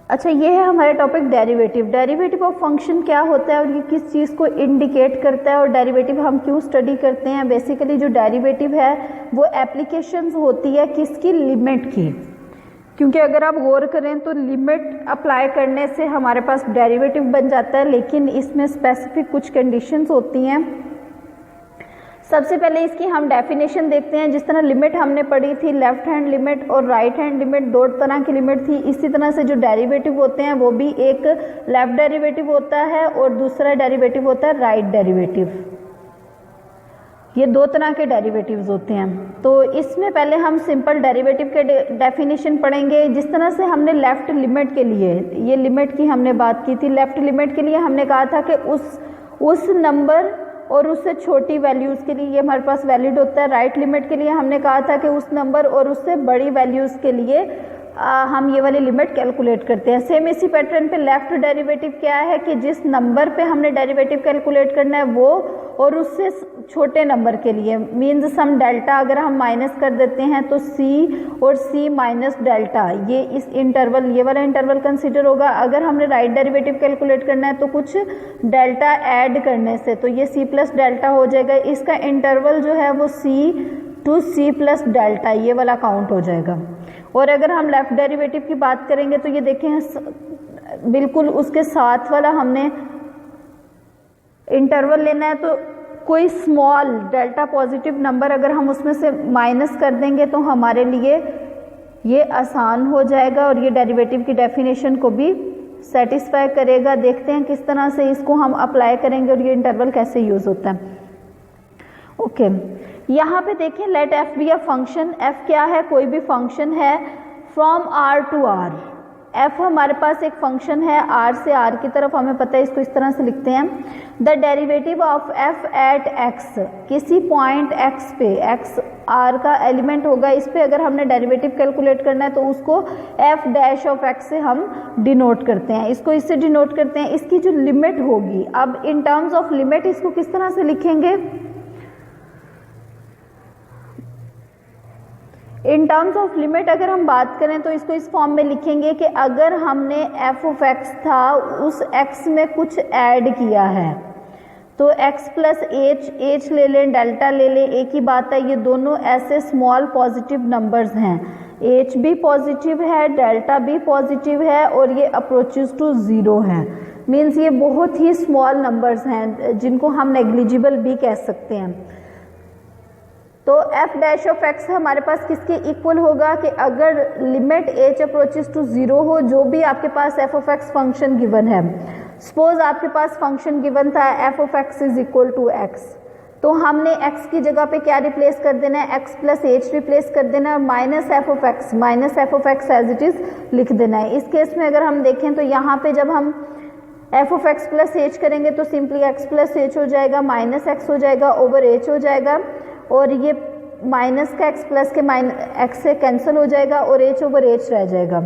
अच्छा, ये है हमारा topic derivative. Derivative of function क्या होता है और ये किस चीज़ को इंडिकेट करता है और डेरिवेटिव हम क्यों स्टडी करते हैं। बेसिकली जो डेरिवेटिव है वो एप्लीकेशंस होती है किसकी, लिमिट की। क्योंकि अगर आप गौर करें तो लिमिट अप्लाई करने से हमारे पास डेरिवेटिव बन जाता है, लेकिन इसमें स्पेसिफिक कुछ कंडीशंस होती हैं। सबसे पहले इसकी हम डेफिनेशन देखते हैं। जिस तरह लिमिट हमने पढ़ी थी, लेफ्ट हैंड लिमिट और राइट हैंड लिमिट, दो तरह की लिमिट थी। इसी तरह से जो डेरिवेटिव होते हैं वो भी एक लेफ्ट डेरिवेटिव होता है और दूसरा डेरिवेटिव होता है राइट डेरिवेटिव। ये दो तरह के डेरिवेटिव्स होते हैं। तो इसमें पहले हम सिंपल डेरिवेटिव के डेफिनेशन पढ़ेंगे। जिस तरह से हमने लेफ्ट लिमिट के लिए, ये लिमिट की हमने बात की थी, लेफ्ट लिमिट के लिए हमने कहा था कि उस नंबर और उससे छोटी वैल्यूज़ के लिए ये हमारे पास वैलिड होता है। राइट लिमिट के लिए हमने कहा था कि उस नंबर और उससे बड़ी वैल्यूज़ के लिए हम ये वाली लिमिट कैलकुलेट करते हैं। सेम इसी पैटर्न पे लेफ्ट डेरिवेटिव क्या है कि जिस नंबर पे हमने डेरिवेटिव कैलकुलेट करना है वो और उससे छोटे नंबर के लिए, मीन्स सम डेल्टा अगर हम माइनस कर देते हैं तो c और c माइनस डेल्टा, ये इस इंटरवल, ये वाला इंटरवल कंसीडर होगा। अगर हमने राइट डेरिवेटिव कैलकुलेट करना है तो कुछ डेल्टा ऐड करने से तो ये c प्लस डेल्टा हो जाएगा। इसका इंटरवल जो है वो c to c plus delta, ये वाला काउंट हो जाएगा। और अगर हम लेफ्ट डेरिवेटिव की बात करेंगे तो ये देखें बिल्कुल उसके साथ वाला हमने इंटरवल लेना है, तो कोई स्मॉल डेल्टा पॉजिटिव नंबर अगर हम उसमें से माइनस कर देंगे तो हमारे लिए ये आसान हो जाएगा और ये डेरिवेटिव की डेफिनेशन को भी सेटिस्फाई करेगा। देखते हैं किस तरह से इसको हम अप्लाई करेंगे और ये इंटरवल कैसे यूज होता है। ओके, यहाँ पे देखें, let f be a function. f क्या है, कोई भी फंक्शन है from r to r। f हमारे पास एक फंक्शन है r से r की तरफ, हमें पता है, इसको इस तरह से लिखते हैं, the derivative of f at x, किसी पॉइंट x पे, x r का एलिमेंट होगा, इस पे अगर हमने डेरिवेटिव कैलकुलेट करना है तो उसको f डैश ऑफ x से हम डिनोट करते हैं, इसको इससे डिनोट करते हैं। इसकी जो लिमिट होगी, अब इन टर्म्स ऑफ लिमिट इसको किस तरह से लिखेंगे, इन टर्म्स ऑफ लिमिट अगर हम बात करें तो इसको इस फॉर्म में लिखेंगे कि अगर हमने f ऑफ x था उस x में कुछ ऐड किया है तो x प्लस h ले लें, डेल्टा ले लें, एक ही बात है। ये दोनों ऐसे स्मॉल पॉजिटिव नंबर्स हैं, h भी पॉजिटिव है, डेल्टा भी पॉजिटिव है और ये अप्रोचेस टू जीरो है। मीन्स ये बहुत ही स्मॉल नंबर्स हैं जिनको हम नेग्लिजिबल भी कह सकते हैं। तो f डैश ऑफ x हमारे पास किसके इक्वल होगा कि अगर limit h approaches to zero हो, जो भी आपके पास f of x function given है, सपोज आपके पास फंक्शन गिवन था f of x is equal to x, तो हमने x की जगह पे क्या रिप्लेस कर देना है, x प्लस h रिप्लेस कर देना है, minus f of x as it is लिख देना है। इस केस में अगर हम देखें तो यहाँ पे जब हम f of x plus h करेंगे तो सिंपली x प्लस h हो जाएगा, माइनस x हो जाएगा, ओवर h हो जाएगा और ये माइनस का x प्लस के x से कैंसिल हो जाएगा और h ओवर h रह जाएगा।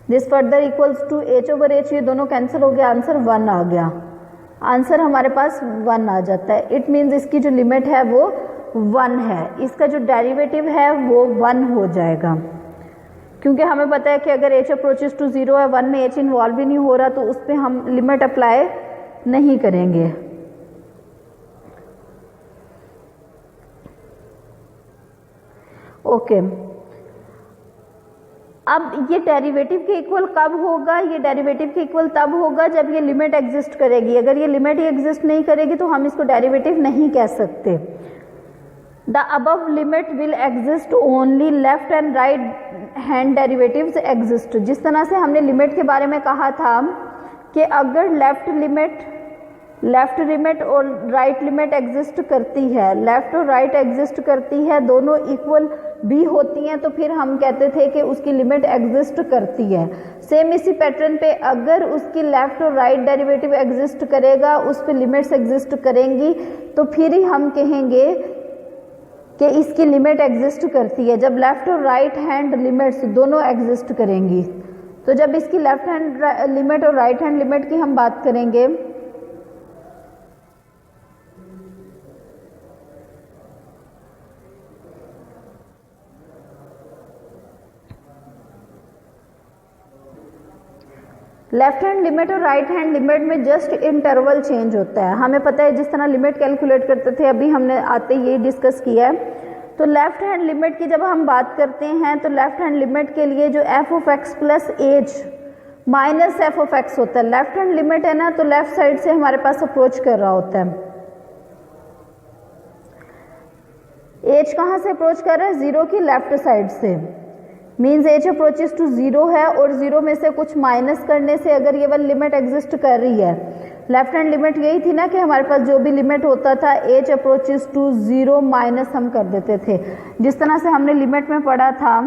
This further equals to h over h, ये दोनों कैंसिल हो गया, आंसर 1 आ गया। आंसर हमारे पास 1 आ जाता है। इट मीन्स इसकी जो लिमिट है वो 1 है, इसका जो डेरिवेटिव है वो 1 हो जाएगा। क्योंकि हमें पता है कि अगर h अप्रोचेस टू जीरो है, 1 में h इन्वॉल्व भी नहीं हो रहा, तो उस पर हम लिमिट अप्लाई नहीं करेंगे। ओके, अब ये डेरिवेटिव के इक्वल कब होगा, ये डेरिवेटिव के इक्वल तब होगा जब ये लिमिट एग्जिस्ट करेगी। अगर ये लिमिट ही एग्जिस्ट नहीं करेगी तो हम इसको डेरिवेटिव नहीं कह सकते। The above limit will exist only left and right hand derivatives exist. जिस तरह से हमने लिमिट के बारे में कहा था कि अगर लेफ्ट लिमिट और राइट लिमिट एग्जिस्ट करती है, लेफ्ट और राइट एग्जिस्ट करती है, दोनों इक्वल भी होती हैं, तो फिर हम कहते थे कि उसकी लिमिट एग्जिस्ट करती है। सेम इसी पैटर्न पे अगर उसकी लेफ्ट और राइट डेरिवेटिव एग्जिस्ट करेगा, उस पे लिमिट्स एग्जिस्ट करेंगी, तो फिर ही हम कहेंगे कि इसकी लिमिट एग्जिस्ट करती है, जब लेफ्ट और राइट हैंड लिमिट्स दोनों एग्जिस्ट करेंगी। तो जब इसकी लेफ्ट हैंड लिमिट और राइट हैंड लिमिट की हम बात करेंगे लेफ्ट हैंड लिमिट और राइट हैंड लिमिट में जस्ट इंटरवल चेंज होता है। हमें पता है जिस तरह लिमिट कैलकुलेट करते थे, अभी हमने आते ही डिस्कस किया है। तो लेफ्ट हैंड लिमिट की जब हम बात करते हैं तो लेफ्ट हैंड लिमिट के लिए जो f of x plus h minus f of x होता है। लेफ्ट हैंड लिमिट है ना, तो लेफ्ट साइड से हमारे पास अप्रोच कर रहा होता है। एज कहाँ से अप्रोच कर रहा है? जीरो की लेफ्ट साइड से। Means h approaches to zero है और जीरो में से कुछ माइनस करने से अगर ये वाली लिमिट एग्जिस्ट कर रही है, लेफ्ट हैंड लिमिट यही थी ना कि हमारे पास जो भी लिमिट होता था h approaches to zero minus हम कर देते थे। जिस तरह से हमने लिमिट में पढ़ा था,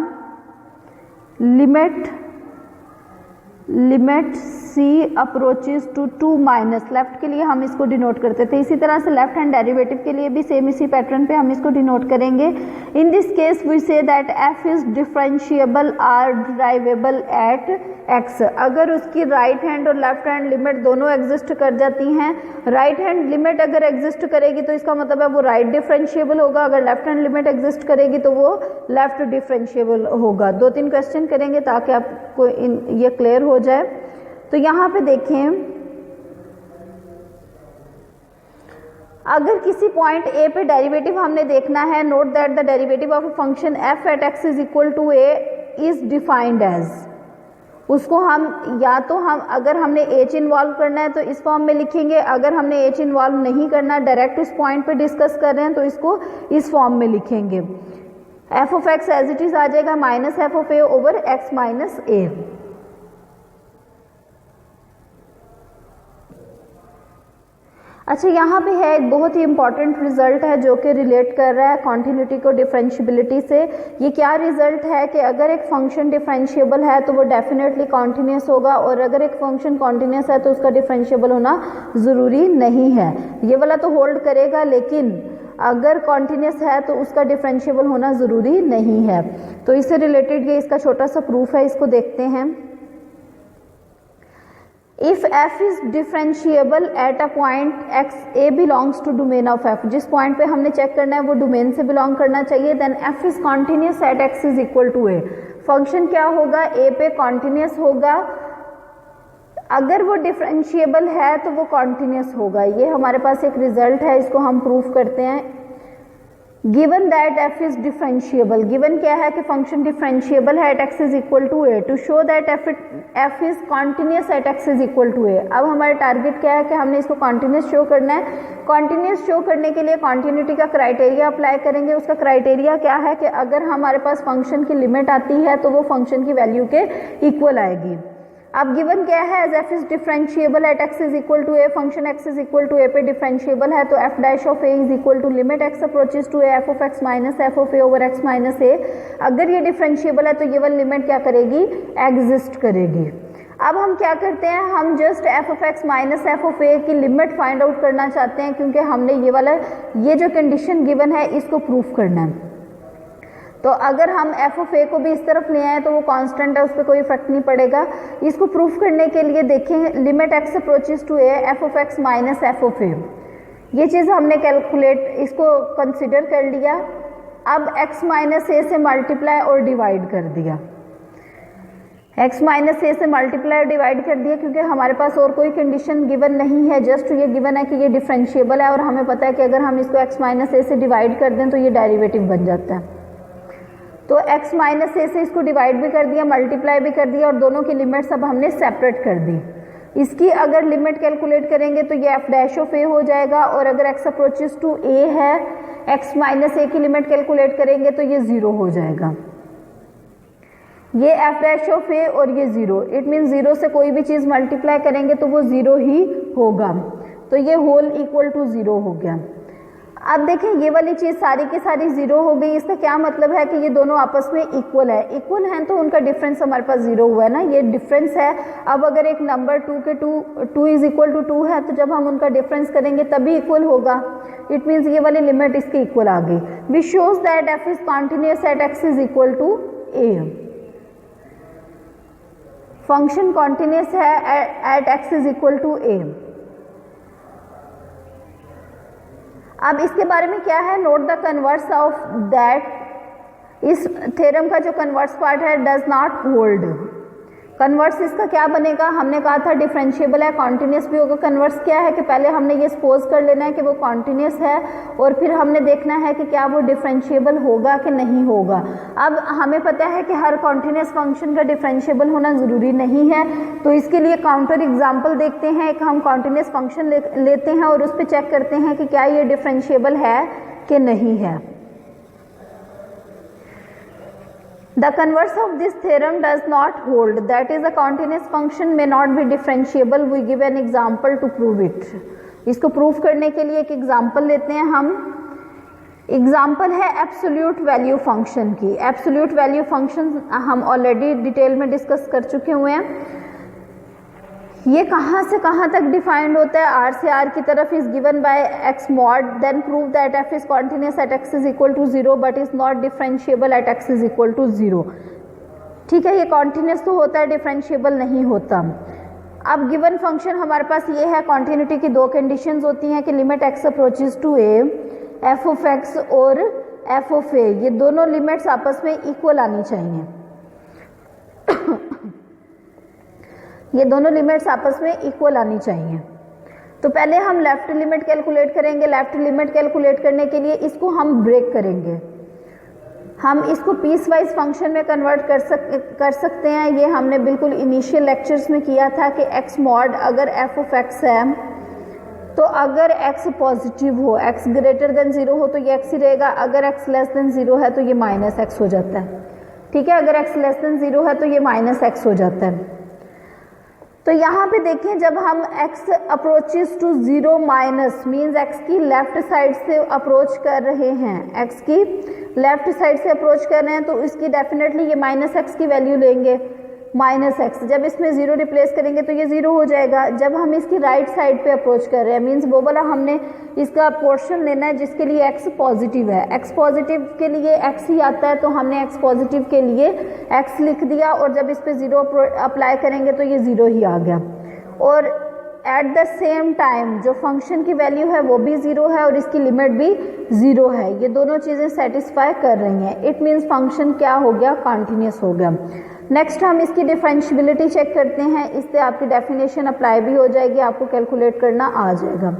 limit c approaches to two minus, left के लिए हम इसको डिनोट करते थे। इसी तरह से लेफ्ट हैंड डेरिवेटिव के लिए भी सेम इसी पैटर्न पे हम इसको डिनोट करेंगे। In this case we say that f is differentiable or derivable at x. अगर उसकी राइट हैंड और लेफ्ट हैंड लिमिट दोनों एग्जिस्ट कर जाती हैं, राइट हैंड लिमिट अगर एग्जिस्ट करेगी तो इसका मतलब है वो राइट डिफरेंशिएबल होगा, अगर लेफ्ट हैंड लिमिट एग्जिस्ट करेगी तो वो लेफ्ट डिफरेंशिएबल होगा। 2-3 क्वेश्चन करेंगे ताकि आपको ये क्लियर हो जाए। तो यहाँ पे देखें, अगर किसी पॉइंट ए पे डेरिवेटिव हमने देखना है, note that the derivative of a function f at x is equal to a is defined as, उसको हम या तो हम अगर हमने एच इन्वॉल्व करना है तो इस फॉर्म में लिखेंगे, अगर हमने एच इन्वॉल्व नहीं करना, डायरेक्ट उस पॉइंट पे डिस्कस कर रहे हैं तो इसको इस फॉर्म में लिखेंगे। F of x as it is आ जाएगा minus f of a over x minus a. अच्छा, यहाँ पे है एक बहुत ही इंपॉर्टेंट रिजल्ट है जो कि रिलेट कर रहा है कॉन्टिन्यूटी को डिफरेंशियबिलिटी से। ये क्या रिजल्ट है कि अगर एक फंक्शन डिफरेंशिएबल है तो वो डेफिनेटली कॉन्टिन्यूस होगा, और अगर एक फंक्शन कॉन्टिन्यूस है तो उसका डिफरेंशिएबल होना ज़रूरी नहीं है। ये वाला तो होल्ड करेगा, लेकिन अगर कॉन्टिन्यूस है तो उसका डिफरेंशिएबल होना ज़रूरी नहीं है। तो इससे रिलेटेड ये इसका छोटा सा प्रूफ है, इसको देखते हैं। If f is differentiable at a point x, a belongs to domain of f, जिस पॉइंट पे हमने चेक करना है वो डोमेन से बिलोंग करना चाहिए, then f is continuous at x is equal to a। Function क्या होगा? a पे कॉन्टिन्यूस होगा, अगर वो डिफरेंशिएबल है तो वो कॉन्टिन्यूस होगा। ये हमारे पास एक रिजल्ट है, इसको हम प्रूफ करते हैं। Given that f is differentiable, given क्या है कि फंक्शन डिफरेंशिएबल है at x is equal to a, to show that f is continuous at x is equal to a. अब हमारा टारगेट क्या है कि हमने इसको कॉन्टिन्यूस शो करना है। कॉन्टिन्यूस शो करने के लिए कॉन्टिन्यूटी का क्राइटेरिया अप्लाई करेंगे। उसका क्राइटेरिया क्या है कि अगर हमारे पास फंक्शन की लिमिट आती है तो वो फंक्शन की वैल्यू के इक्वल आएगी। अब गिवन क्या है? As f is differentiable at x is equal to a, function x is equal to a पे डिफरेंशिएबल है, तो f dash of a is equal to limit x approaches to a f of x minus f of a over x minus a. अगर ये differentiable है तो ये वाली limit क्या करेगी? एग्जिस्ट करेगी। अब हम क्या करते हैं, हम just f of x minus f of a की लिमिट फाइंड आउट करना चाहते हैं, क्योंकि हमने ये जो कंडीशन गिवन है इसको प्रूफ करना है। तो अगर हम एफ ऑफ ए को भी इस तरफ ले आए तो वो कांस्टेंट है, उस पर कोई इफेक्ट नहीं पड़ेगा। इसको प्रूफ करने के लिए देखें, limit x approaches to a f of x minus f of a, ये चीज़ हमने कैलकुलेट इसको कंसिडर कर लिया। अब एक्स माइनस ए से मल्टीप्लाई और डिवाइड कर दिया, एक्स माइनस ए से मल्टीप्लाई और डिवाइड कर दिया, क्योंकि हमारे पास और कोई कंडीशन गिवन नहीं है, जस्ट ये गिवन है कि ये डिफरेंशिएबल है और हमें पता है कि अगर हम इसको एक्स माइनस ए से डिवाइड कर दें तो ये डेरिवेटिव बन जाता है। तो x माइनस ए से इसको डिवाइड भी कर दिया, मल्टीप्लाई भी कर दिया, और दोनों की लिमिट्स अब हमने सेपरेट कर दी। इसकी अगर लिमिट कैलकुलेट करेंगे तो ये f डैश ऑफ ए हो जाएगा, और अगर x अप्रोचेस टू a है, x माइनस ए की लिमिट कैलकुलेट करेंगे तो ये 0 हो जाएगा। ये f डैश ऑफ ए और ये 0, इट मीन 0 से कोई भी चीज़ मल्टीप्लाई करेंगे तो वो 0 ही होगा, तो ये होल इक्वल टू 0 हो गया। अब देखें, ये वाली चीज़ सारी की सारी 0 हो गई। इसका क्या मतलब है कि ये दोनों आपस में इक्वल है। इक्वल हैं तो उनका डिफरेंस हमारे पास 0 हुआ है ना, ये डिफरेंस है। अब अगर एक नंबर 2 इज इक्वल टू 2 है तो जब हम उनका डिफरेंस करेंगे तभी इक्वल होगा। इट मीन्स ये वाली लिमिट इसकी इक्वल आ गई। Which shows that f is continuous at x is equal to a. Function continuous है at x is equal to a. अब इसके बारे में क्या है, note the converse of that. इस थ्योरम का जो कन्वर्स पार्ट है डज नॉट होल्ड, कन्वर्स इसका क्या बनेगा, हमने कहा था डिफरेंशिएबल है, कॉन्टिन्यूस भी होगा। कन्वर्स क्या है कि पहले हमने ये सपोज कर लेना है कि वो कॉन्टिन्यूस है और फिर हमने देखना है कि क्या वो डिफरेंशिएबल होगा कि नहीं होगा। अब हमें पता है कि हर कॉन्टिन्यूस फंक्शन का डिफरेंशिएबल होना ज़रूरी नहीं है, तो इसके लिए काउंटर एग्जाम्पल देखते हैं। एक हम कॉन्टिन्यूस फंक्शन लेते हैं और उस पर चेक करते हैं कि क्या ये डिफरेंशिएबल है कि नहीं है। The converse of this theorem does not hold, that is a continuous function may not be differentiable. We give an example to prove it. इसको प्रूफ करने के लिए एक एग्जाम्पल लेते हैं हम। एग्जाम्पल है एब्सोल्यूट वैल्यू फंक्शन की। एब्सोल्यूट वैल्यू फंक्शन हम ऑलरेडी डिटेल में डिस्कस कर चुके हुए हैं। ये कहाँ से कहाँ तक डिफाइंड होता है, आर से आर की तरफ is given by x mod, then prove that f is continuous at x is equal to 0 but is not differentiable at x is equal to 0। ठीक है, ये कॉन्टिन्यूस तो होता है, डिफरेंशिएबल नहीं होता। अब गिवन फंक्शन हमारे पास ये है, कॉन्टिन्यूटी की दो कंडीशंस होती हैं कि limit x approaches to a, f of x और एफ ऑफ ए, ये दोनों लिमिट्स आपस में इक्वल आनी चाहिए। ये दोनों लिमिट्स आपस में इक्वल आनी चाहिए। तो पहले हम लेफ्ट लिमिट कैलकुलेट करेंगे। लेफ्ट लिमिट कैलकुलेट करने के लिए इसको हम ब्रेक करेंगे, हम इसको पीस वाइज फंक्शन में कन्वर्ट कर सकते हैं। ये हमने बिल्कुल इनिशियल लेक्चर्स में किया था कि एक्स मॉड अगर एफ ऑफ एक्स है तो अगर एक्स पॉजिटिव हो, एक्स ग्रेटर देन 0 हो तो ये एक्स ही रहेगा, अगर एक्स लेस देन 0 है तो ये माइनस एक्स हो जाता है। ठीक है, अगर एक्स लेस देन 0 है तो ये माइनस एक्स हो जाता है। तो यहाँ पे देखें, जब हम x approaches to 0 minus means x की लेफ्ट साइड से अप्रोच कर रहे हैं, x की लेफ्ट साइड से अप्रोच कर रहे हैं तो इसकी डेफिनेटली ये माइनस एक्स की वैल्यू लेंगे, माइनस एक्स। जब इसमें 0 रिप्लेस करेंगे तो ये 0 हो जाएगा। जब हम इसकी राइट साइड पे अप्रोच कर रहे हैं मीन्स वो वाला हमने इसका पोर्शन लेना है जिसके लिए x पॉजिटिव है। x पॉजिटिव के लिए x ही आता है तो हमने x पॉजिटिव के लिए x लिख दिया और जब इस पे 0 अप्लाई करेंगे तो ये 0 ही आ गया। और एट द सेम टाइम जो फंक्शन की वैल्यू है वो भी 0 है और इसकी लिमिट भी 0 है। ये दोनों चीज़ें सेटिस्फाई कर रही हैं। इट मीन्स फंक्शन क्या हो गया, कॉन्टिन्यूस हो गया। नेक्स्ट हम इसकी डिफरेंशियबिलिटी चेक करते हैं, इससे आपकी डेफिनेशन अप्लाई भी हो जाएगी, आपको कैलकुलेट करना आ जाएगा।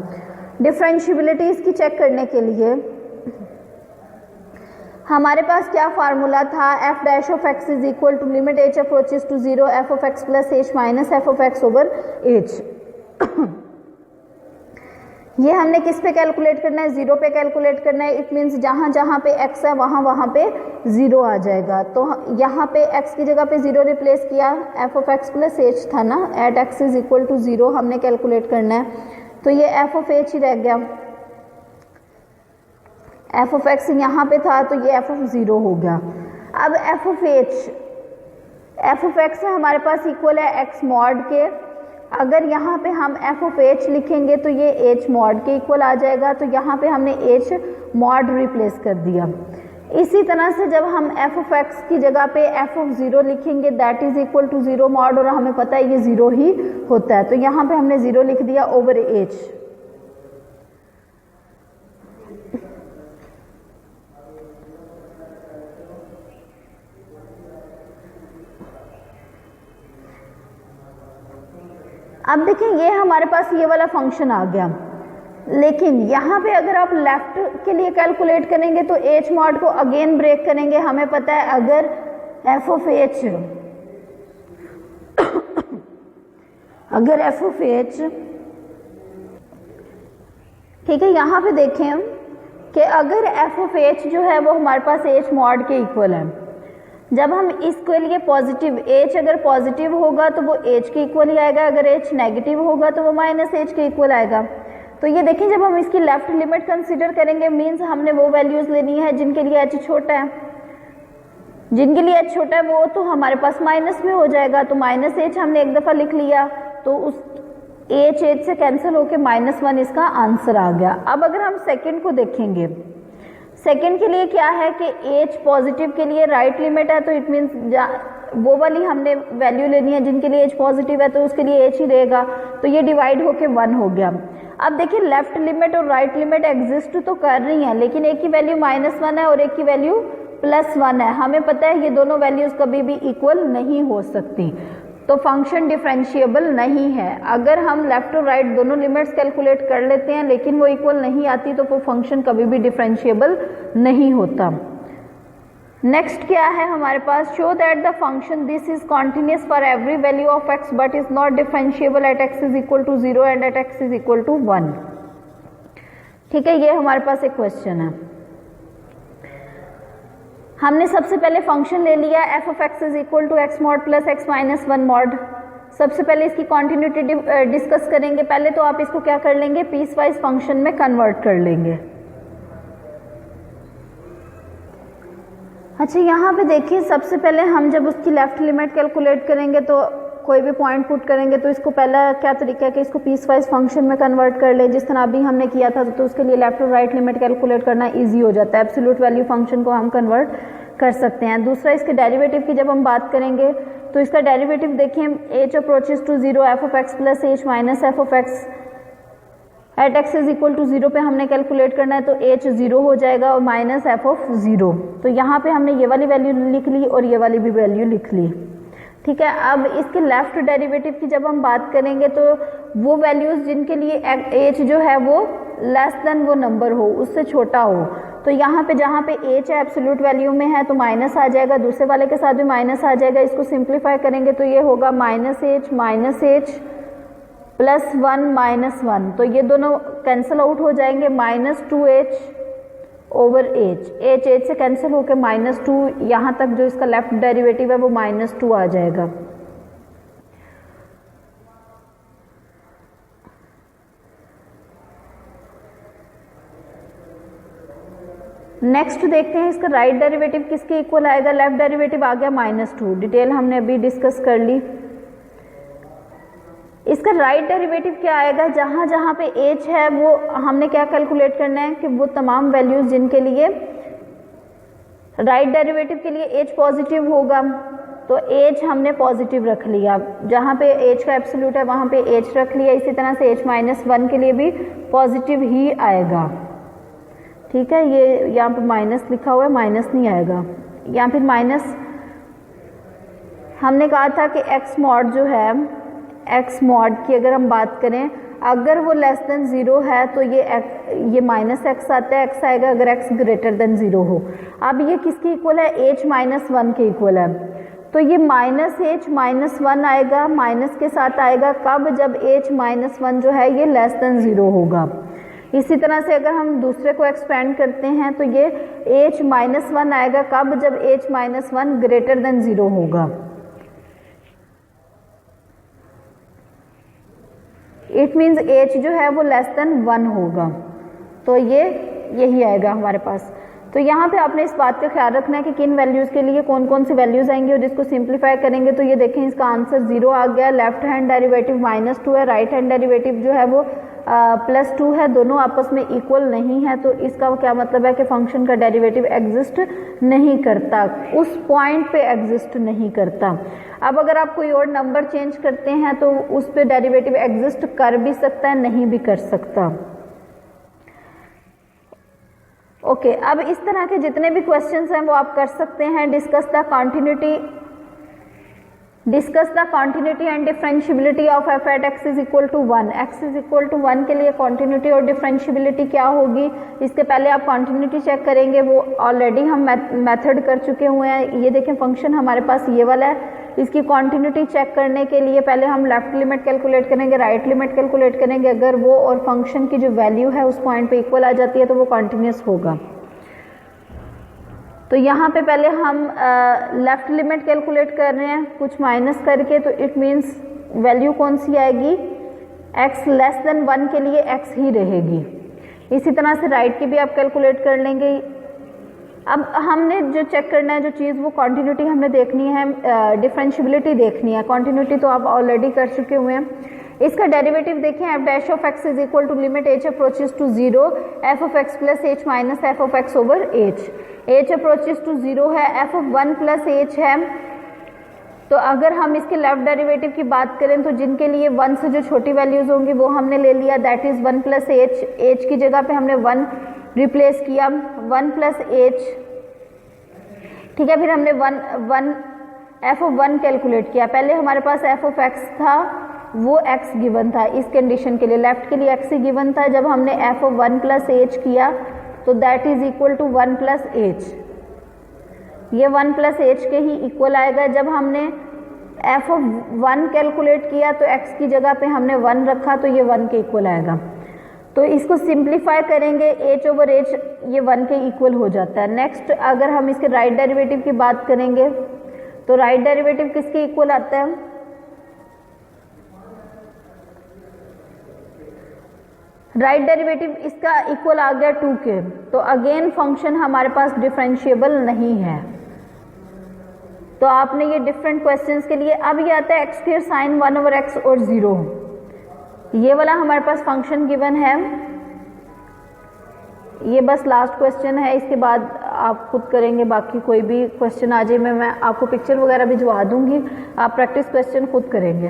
डिफरेंशियबिलिटी इसकी चेक करने के लिए हमारे पास क्या फार्मूला था, f dash of x is equal to limit h approaches to 0 f of x plus h minus f of x over h. ये हमने किस पे कैलकुलेट करना है, 0 पे कैलकुलेट करना है। इट मीन्स जहाँ जहाँ पे x है वहाँ पे 0 आ जाएगा। तो यहाँ पे x की जगह पे 0 रिप्लेस किया, f of x plus h था ना, at x is equal to 0 हमने कैलकुलेट करना है तो ये f ऑफ h ही रह गया। f ऑफ x यहाँ पे था तो ये f ऑफ 0 हो गया। अब f ऑफ x हमारे पास इक्वल है x मॉड के। अगर यहाँ पे हम f ऑफ h लिखेंगे तो ये h मॉड के इक्वल आ जाएगा, तो यहाँ पे हमने h मॉड रिप्लेस कर दिया। इसी तरह से जब हम f ऑफ x की जगह पे f ऑफ 0 लिखेंगे that is equal to 0 mod, और हमें पता है ये 0 ही होता है तो यहाँ पे हमने 0 लिख दिया ओवर h। अब देखिए ये हमारे पास ये वाला फंक्शन आ गया, लेकिन यहाँ पे अगर आप लेफ्ट के लिए कैलकुलेट करेंगे तो h मॉड को अगेन ब्रेक करेंगे। हमें पता है अगर f ऑफ h ठीक है, यहाँ पे देखें कि अगर f ऑफ h जो है वो हमारे पास h मॉड के इक्वल है। जब हम इसके लिए पॉजिटिव h अगर पॉजिटिव होगा तो वो h के इक्वल ही आएगा, अगर h नेगेटिव होगा तो वो माइनस h के इक्वल आएगा। तो ये देखें जब हम इसकी लेफ्ट लिमिट कंसीडर करेंगे मीन्स हमने वो वैल्यूज लेनी है जिनके लिए h छोटा है, जिनके लिए h छोटा है वो तो हमारे पास माइनस में हो जाएगा। तो माइनस h हमने एक दफ़ा लिख लिया तो उस h से कैंसिल होके -1 इसका आंसर आ गया। अब अगर हम सेकेंड को देखेंगे, सेकेंड के लिए क्या है कि h पॉजिटिव के लिए राइट लिमिट है तो इट मीन्स वो वाली हमने वैल्यू लेनी है जिनके लिए h पॉजिटिव है तो उसके लिए h ही रहेगा, तो ये डिवाइड होके 1 हो गया। अब देखिए लेफ्ट लिमिट और राइट लिमिट एग्जिस्ट तो कर रही हैं लेकिन एक की वैल्यू -1 है और एक की वैल्यू +1 है। हमें पता है ये दोनों वैल्यूज कभी भी इक्वल नहीं हो सकती। तो फंक्शन डिफरेंशिएबल नहीं है। अगर हम लेफ्ट और राइट दोनों लिमिट्स कैलकुलेट कर लेते हैं लेकिन वो इक्वल नहीं आती तो वो फंक्शन कभी भी डिफरेंशिएबल नहीं होता। नेक्स्ट क्या है हमारे पास, show that the function this is continuous for every value of x but is not differentiable at x is equal to 0 and at x is equal to 1। ठीक है, ये हमारे पास एक क्वेश्चन है। हमने सबसे पहले फंक्शन ले लिया f of x is equal to x mod plus x minus 1 mod. सबसे पहले इसकी क्वांटिटी डिस्कस करेंगे। पहले तो आप इसको क्या कर लेंगे, पीस वाइज फंक्शन में कन्वर्ट कर लेंगे। अच्छा, यहाँ पे देखिए सबसे पहले हम जब उसकी लेफ्ट लिमिट कैलकुलेट करेंगे तो कोई भी पॉइंट पुट करेंगे तो इसको पहला क्या तरीका है कि इसको पीस वाइज फंक्शन में कन्वर्ट कर ले, जिस तरह अभी हमने किया था। तो उसके लिए लेफ्ट और राइट लिमिट कैलकुलेट करना इजी हो जाता है। एब्सोल्यूट वैल्यू फंक्शन को हम कन्वर्ट कर सकते हैं। दूसरा, इसके डेरिवेटिव की जब हम बात करेंगे तो इसका डेरिवेटिव देखिए h approaches to 0 f of x plus h minus f of x at x is equal to 0 पे हमने कैलकुलेट करना है तो h 0 हो जाएगा और माइनस एफ ऑफ 0। तो यहाँ पे हमने ये वाली वैल्यू लिख ली और ये वाली भी वैल्यू लिख ली। ठीक है, अब इसके लेफ्ट डेरिवेटिव की जब हम बात करेंगे तो वो वैल्यूज जिनके लिए h जो है वो लेस देन वो नंबर हो, उससे छोटा हो, तो यहाँ पे जहाँ पे h एब्सोल्यूट वैल्यू में है तो माइनस आ जाएगा, दूसरे वाले के साथ भी माइनस आ जाएगा। इसको सिंप्लीफाई करेंगे तो ये होगा माइनस h प्लस 1 माइनस 1, तो ये दोनों कैंसिल आउट हो जाएंगे। माइनस 2h ओवर h से कैंसिल होकर -2, यहाँ तक जो इसका लेफ्ट डेरिवेटिव है वो -2 आ जाएगा। नेक्स्ट देखते हैं इसका राइट डेरिवेटिव किसके इक्वल आएगा। लेफ्ट डेरिवेटिव आ गया -2, डिटेल हमने अभी डिस्कस कर ली। इसका राइट डेरिवेटिव क्या आएगा, जहां जहां पे h है वो हमने क्या कैलकुलेट करना है कि वो तमाम वैल्यूज जिनके लिए राइट डेरिवेटिव के लिए h पॉजिटिव होगा तो h हमने पॉजिटिव रख लिया, जहां पे h का एब्सोल्यूट है वहां पे h रख लिया। इसी तरह से h-1 के लिए भी पॉजिटिव ही आएगा। ठीक है, ये यहाँ पे माइनस लिखा हुआ है, माइनस नहीं आएगा। यहाँ फिर माइनस हमने कहा था कि x मॉड जो है, x मॉड की अगर हम बात करें, अगर वो लेस देन 0 है तो ये माइनस एक्स आता है, x आएगा अगर x ग्रेटर देन 0 हो। अब ये किसके इक्वल है, h-1 के इक्वल है, तो ये -h-1 आएगा, माइनस के साथ आएगा कब, जब h-1 जो है ये लेस देन 0 होगा। इसी तरह से अगर हम दूसरे को एक्सपेंड करते हैं तो ये h-1 आएगा कब, जब h-1 ग्रेटर देन 0 होगा। इट मीन्स h जो है वो लेस देन 1 होगा, तो ये यही आएगा हमारे पास। तो यहाँ पे आपने इस बात का ख्याल रखना है कि किन वैल्यूज़ के लिए कौन कौन सी वैल्यूज़ आएंगी और जिसको सिंप्लीफाई करेंगे तो ये देखें इसका आंसर 0 आ गया। लेफ्ट हैंड डेरिवेटिव -2 है, राइट हैंड डेरिवेटिव जो है वो +2 है, दोनों आपस में इक्वल नहीं है, तो इसका क्या मतलब है कि फंक्शन का डेरिवेटिव एग्जिस्ट नहीं करता, उस पॉइंट पे एग्जिस्ट नहीं करता। अब अगर आप कोई और नंबर चेंज करते हैं तो उस पे डेरिवेटिव एग्जिस्ट कर भी सकता है, नहीं भी कर सकता। ओके, अब इस तरह के जितने भी क्वेश्चंस हैं वो आप कर सकते हैं। Discuss the continuity and differentiability of f at x is equal to 1। x is equal to 1 के लिए कॉन्टिन्यूटी और डिफरेंशियबिलिटी क्या होगी, इसके पहले आप कॉन्टिन्यूटी चेक करेंगे, वो ऑलरेडी हम मेथड कर चुके हुए हैं। ये देखें फंक्शन हमारे पास ये वाला है, इसकी कॉन्टिन्यूटी चेक करने के लिए पहले हम लेफ्ट लिमिट कैलकुलेट करेंगे, राइट लिमिट कैलकुलेट करेंगे। अगर वो और फंक्शन की जो वैल्यू है उस पॉइंट पे इक्वल आ जाती है तो वो कॉन्टिन्यूस होगा। तो यहाँ पे पहले हम लेफ्ट लिमिट कैलकुलेट कर रहे हैं कुछ माइनस करके, तो इट मीन्स वैल्यू कौन सी आएगी, x लेस देन 1 के लिए x ही रहेगी। इसी तरह से राइट की भी आप कैलकुलेट कर लेंगे। अब हमने जो चेक करना है जो चीज़, वो कॉन्टिन्यूटी हमने देखनी है, डिफरेंशियबिलिटी देखनी है। कॉन्टिन्यूटी तो आप ऑलरेडी कर चुके हुए हैं। इसका डेरिवेटिव देखें, f dash of x is equal to limit h approaches to 0 f of x plus h minus f of x over h approaches to 0 है, f ऑफ 1 प्लस h है। तो अगर हम इसके लेफ्ट डेरिवेटिव की बात करें तो जिनके लिए 1 से जो छोटी वैल्यूज होंगी वो हमने ले लिया, दैट इज 1 प्लस h की जगह पे हमने 1 रिप्लेस किया, 1 प्लस h। ठीक है, फिर हमने 1 f(1) कैलकुलेट किया, पहले हमारे पास f(x) था, वो x गिवन था इस कंडीशन के लिए, लेफ्ट के लिए x ही गिवन था। जब हमने f(1 + h) किया तो that is equal to 1 + h, ये 1 + h के ही इक्वल आएगा। जब हमने f(1) कैलकुलेट किया तो x की जगह पे हमने 1 रखा तो ये 1 के इक्वल आएगा। तो इसको सिंप्लीफाई करेंगे, h/h ये 1 के इक्वल हो जाता है। नेक्स्ट अगर हम इसके राइट डेरिवेटिव की बात करेंगे तो राइट डेरिवेटिव किसके इक्वल आता है? राइट डेरिवेटिव इसका इक्वल आ गया 2 के। तो अगेन फंक्शन हमारे पास डिफरेंशिएबल नहीं है, तो आपने ये डिफरेंट क्वेश्चंस के लिए, अब ये आता है x² sin 1/x और 0, ये वाला हमारे पास फंक्शन गिवन है। ये बस लास्ट क्वेश्चन है, इसके बाद आप खुद करेंगे, बाकी कोई भी क्वेश्चन आ जाए मैं आपको पिक्चर वगैरह भिजवा दूंगी, आप प्रैक्टिस क्वेश्चन खुद करेंगे,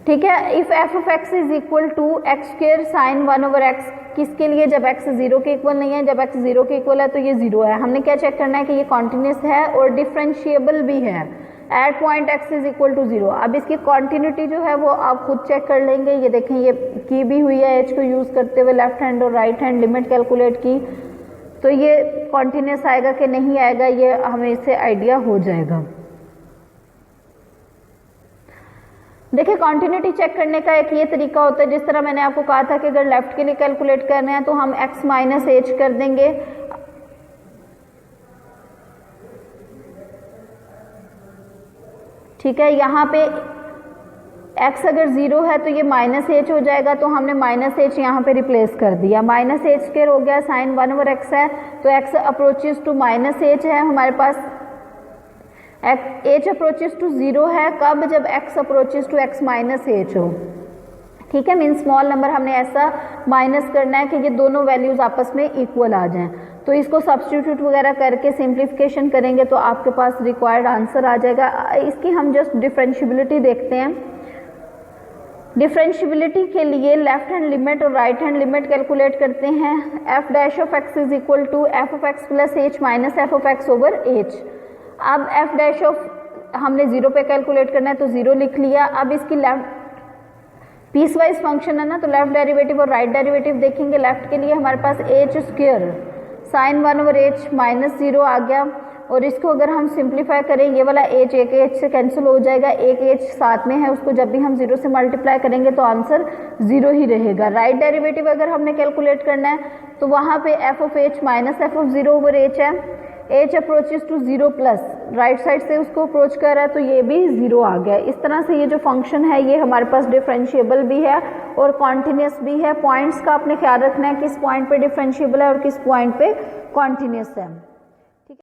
ठीक है। If f(x) is equal to x² sin 1/x, किसके लिए? जब x 0 के इक्वल नहीं है, जब x 0 के इक्वल है तो ये 0 है। हमने क्या चेक करना है कि ये कॉन्टिन्यूस है और डिफरेंशिएबल भी है at point x is equal to 0। अब इसकी कॉन्टिन्यूटी जो है वो आप खुद चेक कर लेंगे, ये देखें ये की भी हुई है h को यूज करते हुए, लेफ्ट हैंड और राइट हैंड लिमिट कैलकुलेट की, तो ये कॉन्टिन्यूस आएगा कि नहीं आएगा ये हमें इससे आइडिया हो जाएगा। देखिए कॉन्टिन्यूटी चेक करने का एक ये तरीका होता है, जिस तरह मैंने आपको कहा था कि अगर लेफ्ट के लिए कैलकुलेट करना है तो हम x - h कर देंगे, ठीक है। यहाँ पे x अगर 0 है तो ये -h हो जाएगा, तो हमने -h यहाँ पे रिप्लेस कर दिया, -h² हो गया, sin 1/x है तो x अप्रोचेस टू -h है हमारे पास, h अप्रोचेस टू 0 है कब? जब x approaches to x - h हो, ठीक है। मीन स्मॉल नंबर हमने ऐसा माइनस करना है कि ये दोनों वैल्यूज आपस में इक्वल आ जाएं। तो इसको सब्स्टिट्यूट वगैरह करके सिंप्लीफिकेशन करेंगे तो आपके पास रिक्वायर्ड आंसर आ जाएगा। इसकी हम जस्ट डिफरेंशिएबिलिटी देखते हैं। डिफरेंशिएबिलिटी के लिए लेफ्ट हैंड लिमिट और राइट हैंड लिमिट कैलकुलेट करते हैं। f(x) is equal to f(x + h - f(x/h)। अब f' हमने 0 पे कैलकुलेट करना है तो 0 लिख लिया। अब इसकी लेफ्ट पीस वाइज फंक्शन है ना, तो लेफ्ट डेरिवेटिव और राइट डेरिवेटिव देखेंगे। लेफ्ट के लिए हमारे पास h² sin 1/h -0 आ गया, और इसको अगर हम सिंप्लीफाई करें, ये वाला h एक h से कैंसिल हो जाएगा, एक h साथ में है, उसको जब भी हम 0 से मल्टीप्लाई करेंगे तो आंसर 0 ही रहेगा। राइट डेरिवेटिव अगर हमने कैलकुलेट करना है तो वहाँ पे f(h) - f(0/h) है, h approaches to 0 plus right side से उसको अप्रोच कर रहा है तो ये भी 0 आ गया। इस तरह से ये जो फंक्शन है ये हमारे पास डिफरेंशिएबल भी है और कॉन्टिन्यूस भी है। पॉइंट्स का आपने ख्याल रखना है किस पॉइंट पे डिफरेंशिएबल है और किस पॉइंट पे कॉन्टिन्यूस है।